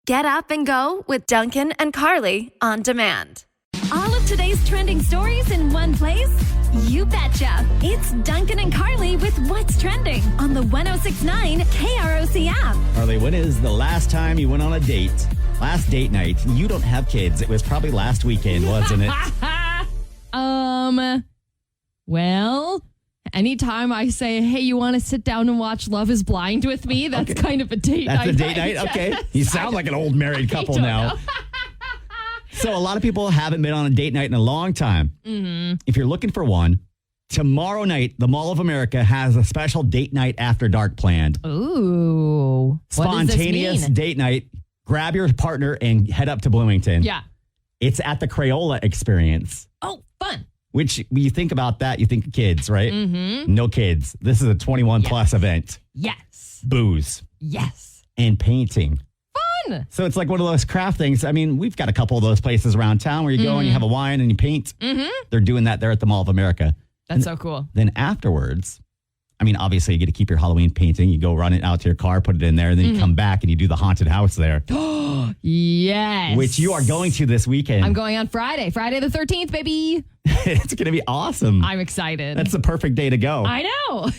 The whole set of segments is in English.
Get up and go with Dunken and Carly on demand. All of today's trending stories in one place? You betcha. It's Dunken and Carly with What's Trending on the 106.9 KROC app. Carly, when is the last time you went on a date? Last date night. You don't have kids. It was probably last weekend, wasn't it? Well, anytime I say, hey, you want to sit down and watch Love is Blind with me? That's kind of a date night. That's a date night? Okay. Yes. You sound like an old married couple now. So a lot of people haven't been on a date night in a long time. Mm-hmm. If you're looking for one, tomorrow night, the Mall of America has a special date night after dark planned. Ooh. Spontaneous date night. Grab your partner and head up to Bloomington. Yeah. It's at the Crayola Experience. Oh, fun. Which, when you think about that, you think kids, right? Mm-hmm. No kids. This is a 21 plus event. Yes. Booze. Yes. And painting. Fun. So it's like one of those craft things. I mean, we've got a couple of those places around town where you go and you have a wine and you paint. Mm-hmm. They're doing that there at the Mall of America. That's so cool. Then afterwards, I mean, obviously you get to keep your Halloween painting. You go run it out to your car, put it in there, and then you come back and you do the haunted house there. Yes. Which you are going to this weekend. I'm going on Friday the 13th, baby. It's going to be awesome. I'm excited. That's the perfect day to go. I know.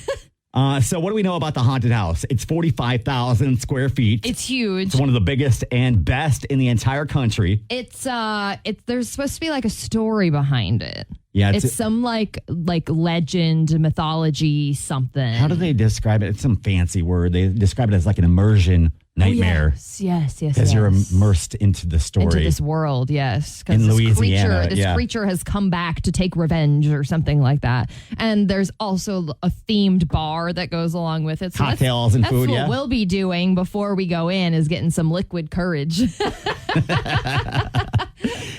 So what do we know about the haunted house? It's 45,000 square feet. It's huge. It's one of the biggest and best in the entire country. It's there's supposed to be like a story behind it. Yeah, it's some like legend, mythology, something. How do they describe it? It's some fancy word. They describe it as like an immersion nightmare. Yes. Because you're immersed into the story. Into this world, yes. In Louisiana, This creature has come back to take revenge or something like that. And there's also a themed bar that goes along with it. So cocktails and food, That's what we'll be doing before we go in is getting some liquid courage.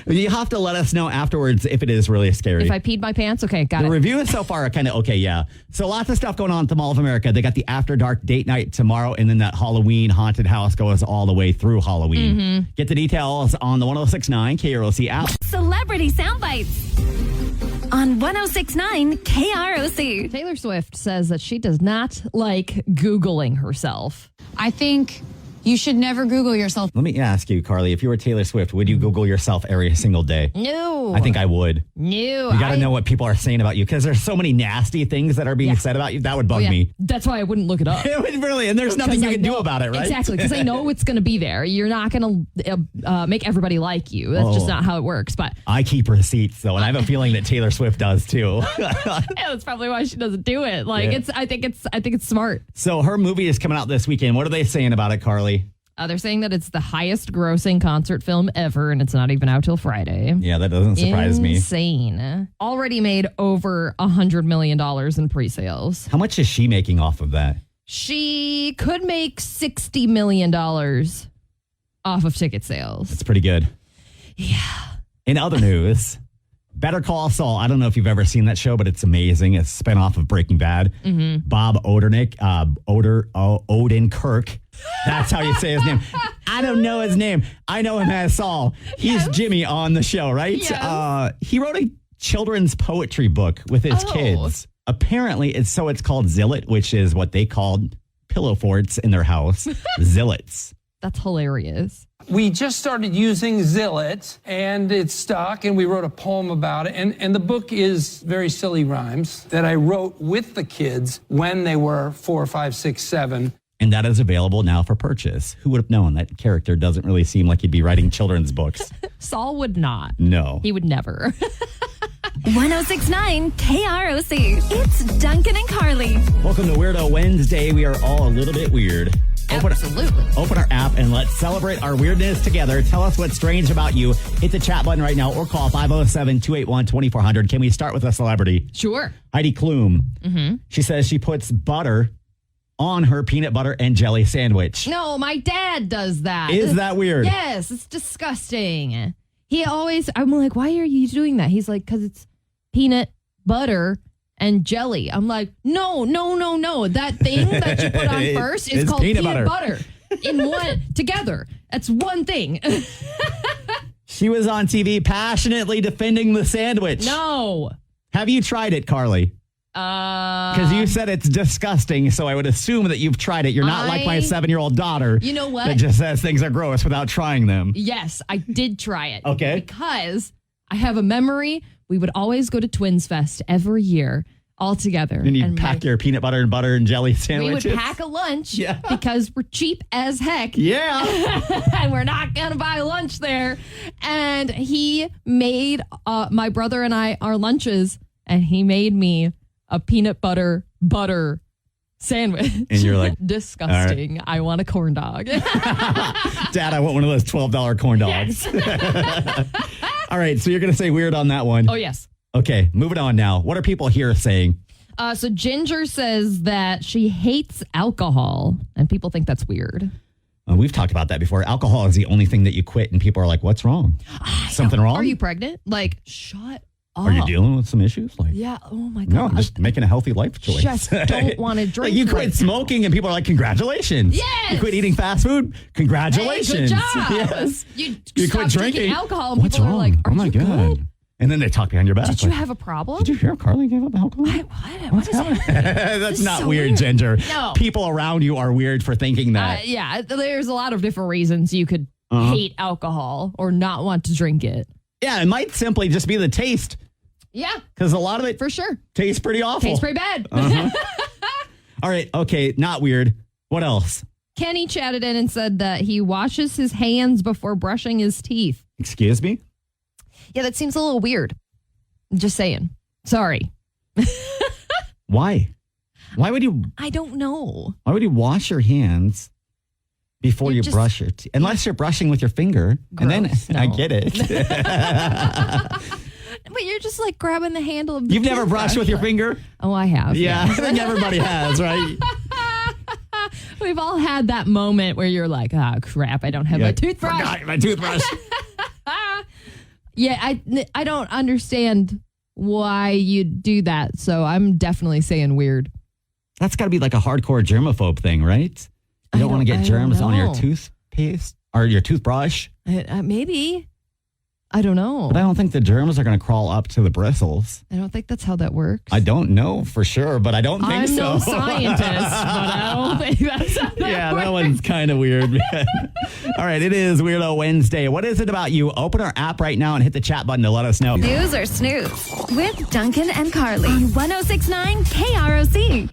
You have to let us know afterwards if it is really scary. If I peed my pants? Okay, got it. The reviews so far are kind of okay, yeah. So lots of stuff going on at the Mall of America. They got the After Dark date night tomorrow, and then that Halloween haunted house goes all the way through Halloween. Mm-hmm. Get the details on the 106.9 KROC app. Celebrity Soundbites on 106.9 KROC. Taylor Swift says that she does not like Googling herself. I think you should never Google yourself. Let me ask you, Carly, if you were Taylor Swift, would you Google yourself every single day? No. I think I would. No. You got to know what people are saying about you because there's so many nasty things that are being said about you. That would bug me. That's why I wouldn't look it up. It would really, and there's nothing you can do about it, right? Exactly, because I know it's going to be there. You're not going to make everybody like you. That's just not how it works. But I keep receipts, though, and I have a feeling that Taylor Swift does, too. Yeah, that's probably why she doesn't do it. I think it's smart. So her movie is coming out this weekend. What are they saying about it, Carly? They're saying that it's the highest grossing concert film ever, and it's not even out till Friday. Yeah, that doesn't surprise me. Insane. Already made over $100 million in pre-sales. How much is she making off of that? She could make $60 million off of ticket sales. That's pretty good. Yeah. In other news, Better Call Saul. I don't know if you've ever seen that show, but it's amazing. It's a spinoff of Breaking Bad. Mm-hmm. Bob Odenkirk. That's how you say his name. I don't know his name. I know him as Saul. He's Jimmy on the show, right? Yes. He wrote a children's poetry book with his kids. Apparently, it's called Zillet, which is what they called pillow forts in their house. Zillets. That's hilarious. We just started using Zillet, and it's stuck, and we wrote a poem about it. And the book is very silly rhymes that I wrote with the kids when they were 4, 5, 6, 7. And that is available now for purchase. Who would have known? That character doesn't really seem like he'd be writing children's books. Saul would not. No. He would never. 106.9 KROC. It's Dunken and Carly. Welcome to Weirdo Wednesday. We are all a little bit weird. Absolutely. Open our app and let's celebrate our weirdness together. Tell us what's strange about you. Hit the chat button right now or call 507-281-2400. Can we start with a celebrity? Sure. Heidi Klum. Mm-hmm. She says she puts butter on her peanut butter and jelly sandwich. No, my dad does that. Is that weird? Yes, it's disgusting. I'm like, why are you doing that? He's like, because it's peanut butter and jelly. I'm like, no. That thing that you put on first is called peanut butter. In one together. That's one thing. She was on TV passionately defending the sandwich. No. Have you tried it, Carly? Because you said it's disgusting, so I would assume that you've tried it. You're not like my 7-year-old daughter. You know what? That just says things are gross without trying them. Yes, I did try it. Okay. Because I have a memory. We would always go to Twins Fest every year all together. And you'd pack your peanut butter and jelly sandwiches. We would pack a lunch because we're cheap as heck. Yeah. And we're not going to buy lunch there. And he made my brother and I our lunches, and he made me a peanut butter sandwich. And you're like, disgusting. Right. I want a corn dog. Dad, I want one of those $12 corn dogs. Yes. All right. So you're going to say weird on that one. Oh, yes. Okay. Moving on now. What are people here saying? So Ginger says that she hates alcohol, and people think that's weird. We've talked about that before. Alcohol is the only thing that you quit, and people are like, what's wrong? Something wrong? Are you pregnant? Like, shut up. Are you dealing with some issues? Like, yeah. Oh my God. No, I'm just making a healthy life choice. Just don't want to drink. Like you quit smoking and people are like, congratulations. Yes. You quit eating fast food. Congratulations. Hey, good job. Yes. You quit drinking alcohol. And people are like, are you good? And then they talk behind your back. Did you have a problem? Did you hear Carly gave up alcohol? What is that? That's not so weird, Ginger. No. People around you are weird for thinking that. Yeah. There's a lot of different reasons you could hate alcohol or not want to drink it. Yeah. It might simply just be the taste. Yeah. Because a lot of it for sure tastes pretty awful. Tastes pretty bad. All right. Okay. Not weird. What else? Kenny chatted in and said that he washes his hands before brushing his teeth. Excuse me? Yeah, that seems a little weird. I'm just saying. Sorry. Why? Why would you? I don't know. Why would you wash your hands before you brush your teeth? Unless you're brushing with your finger. Gross, and then I get it. But you're just like grabbing the handle of the You've never brushed with your finger? Oh, I have. Yeah, I think everybody has, right? We've all had that moment where you're like, oh, crap, I don't have my toothbrush. Forgot my toothbrush. Yeah, I don't understand why you do that, so I'm definitely saying weird. That's got to be like a hardcore germaphobe thing, right? You don't want to get germs on your toothpaste or your toothbrush? Maybe. I don't know. But I don't think the germs are going to crawl up to the bristles. I don't think that's how that works. I don't know for sure, but I don't think so. I'm no scientist, but I don't think that's how that works. That one's kind of weird. All right, it is Weirdo Wednesday. What is it about you? Open our app right now and hit the chat button to let us know. News or snooze with Duncan and Carly on 106.9 KROC.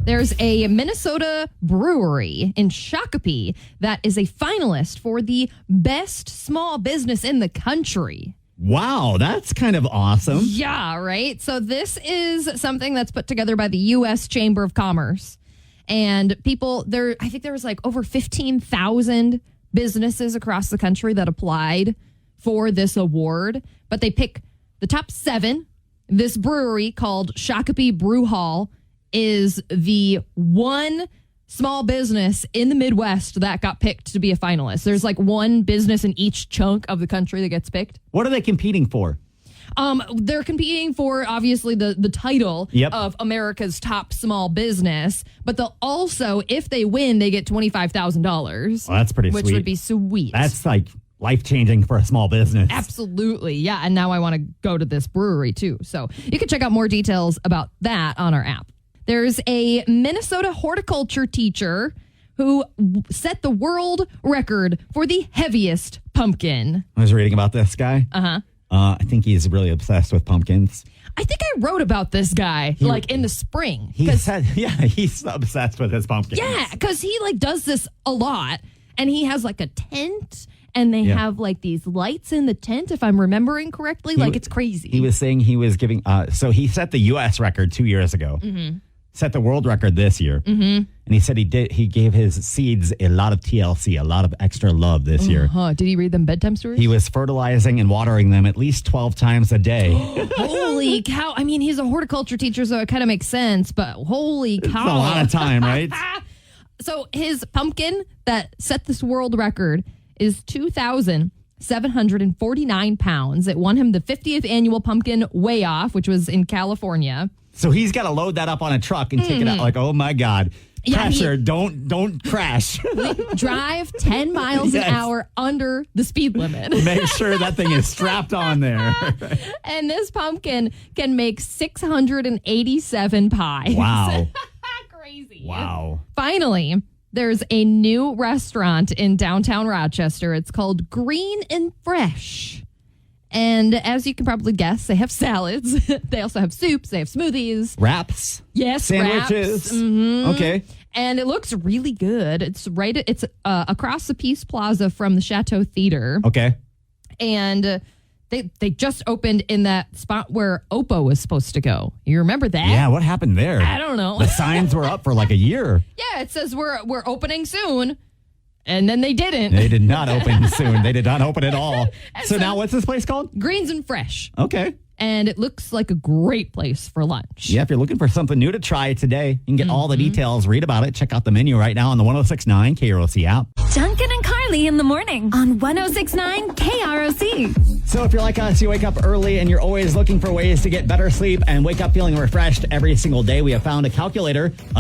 There's a Minnesota brewery in Shakopee that is a finalist for the best small business in the country. Wow, that's kind of awesome. Yeah, right? So this is something that's put together by the U.S. Chamber of Commerce. And people, I think there was like over 15,000 businesses across the country that applied for this award. But they pick the top 7. This brewery called Shakopee Brew Hall is the one small business in the Midwest that got picked to be a finalist. There's like one business in each chunk of the country that gets picked. What are they competing for? They're competing for, obviously, the title of America's top small business. But they'll also, if they win, they get $25,000. Well, that's pretty sweet. Which would be sweet. That's like life-changing for a small business. Absolutely. Yeah. And now I want to go to this brewery, too. So you can check out more details about that on our app. There's a Minnesota horticulture teacher who set the world record for the heaviest pumpkin. I was reading about this guy. I think he's really obsessed with pumpkins. I think I wrote about this guy in the spring. He's obsessed with his pumpkins. Yeah, because he does this a lot, and he has like a tent, and they have like these lights in the tent, if I'm remembering correctly. It's crazy. He was saying he was giving. So he set the U.S. record 2 years ago. Mm-hmm. Set the world record this year. Mm-hmm. And he said he gave his seeds a lot of TLC, a lot of extra love this year. Did he read them bedtime stories? He was fertilizing and watering them at least 12 times a day. Holy cow. I mean, he's a horticulture teacher, so it kind of makes sense, but holy cow. It's a lot of time, right? So his pumpkin that set this world record is 2,749 pounds. It won him the 50th annual pumpkin weigh-off, which was in California. So he's got to load that up on a truck and take it out. Like, oh, my God. Pressure. Don't crash. Drive 10 miles an Yes. hour under the speed limit. Make sure that thing is strapped on there. And this pumpkin can make 687 pies. Wow. Crazy. Wow. Finally, there's a new restaurant in downtown Rochester. It's called Green and Fresh. And as you can probably guess, they have salads. They also have soups. They have smoothies. Wraps. Yes, Sandwiches. wraps. Mhm. Okay. And it looks really good. It's across the Peace Plaza from the Chateau Theater. Okay. And they just opened in that spot where Oppo was supposed to go. You remember that? Yeah, what happened there? I don't know. The signs were up for like a year. Yeah, it says we're opening soon. And then they didn't. They did not open soon. They did not open at all. And So so- now what's this place called? Greens and Fresh. Okay. And it looks like a great place for lunch. Yeah, if you're looking for something new to try today, you can get all the details, read about it, check out the menu right now on the 106.9 KROC app. Duncan and Carly in the morning on 106.9 KROC. So if you're like us, you wake up early and you're always looking for ways to get better sleep and wake up feeling refreshed every single day, we have found a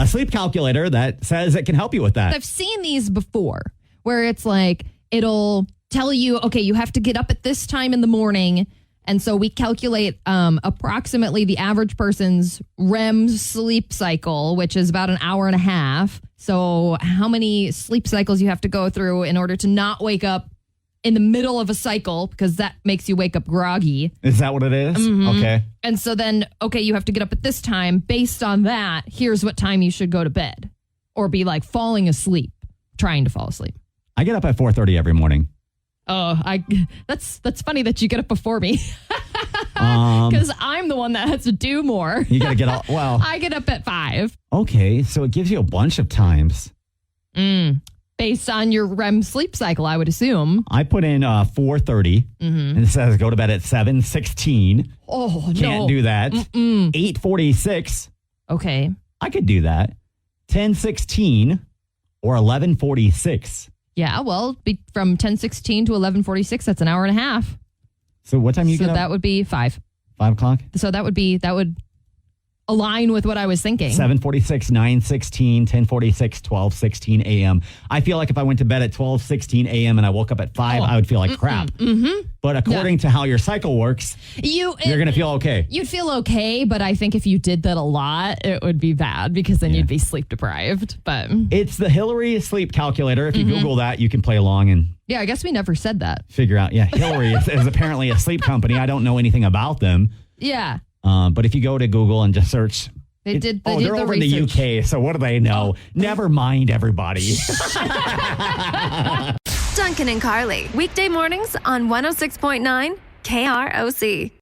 sleep calculator that says it can help you with that. I've seen these before where it's like, it'll tell you, okay, you have to get up at this time in the morning. And so we calculate approximately the average person's REM sleep cycle, which is about an hour and a half. So how many sleep cycles you have to go through in order to not wake up in the middle of a cycle, because that makes you wake up groggy. Is that what it is? Okay. And so then, okay, you have to get up at this time. Based on that, here's what time you should go to bed or be like falling asleep, trying to fall asleep. I get up at 4:30 every morning. Oh, that's funny that you get up before me because I'm the one that has to do more. You got to get up. Well, I get up at 5. okay. So it gives you a bunch of times. Based on your REM sleep cycle, I would assume. I put in 4:30 and it says go to bed at 7:16. Oh, no. Can't do that. 8:46. Okay. I could do that. 10:16 or 11:46. Yeah, well, from 10:16 to 11:46, that's an hour and a half. So what time you So get up? that would be 5. 5 o'clock? So that would align with what I was thinking. 7:46, 9:16, 10:46, 12:16 a.m. I feel like if I went to bed at 12:16 a.m. and I woke up at 5, I would feel like crap. But according to how your cycle works, you're going to feel okay. You'd feel okay, but I think if you did that a lot, it would be bad because then you'd be sleep deprived. But It's the Hillary sleep calculator. If you Google that, you can play along and yeah, I guess we never said that. figure out. Yeah, Hillary is apparently a sleep company. I don't know anything about them. Yeah. But if you go to Google and just search. They did they're the over in research. the UK, so what do they know? Never mind, everybody. Duncan and Carly, weekday mornings on 106.9 KROC.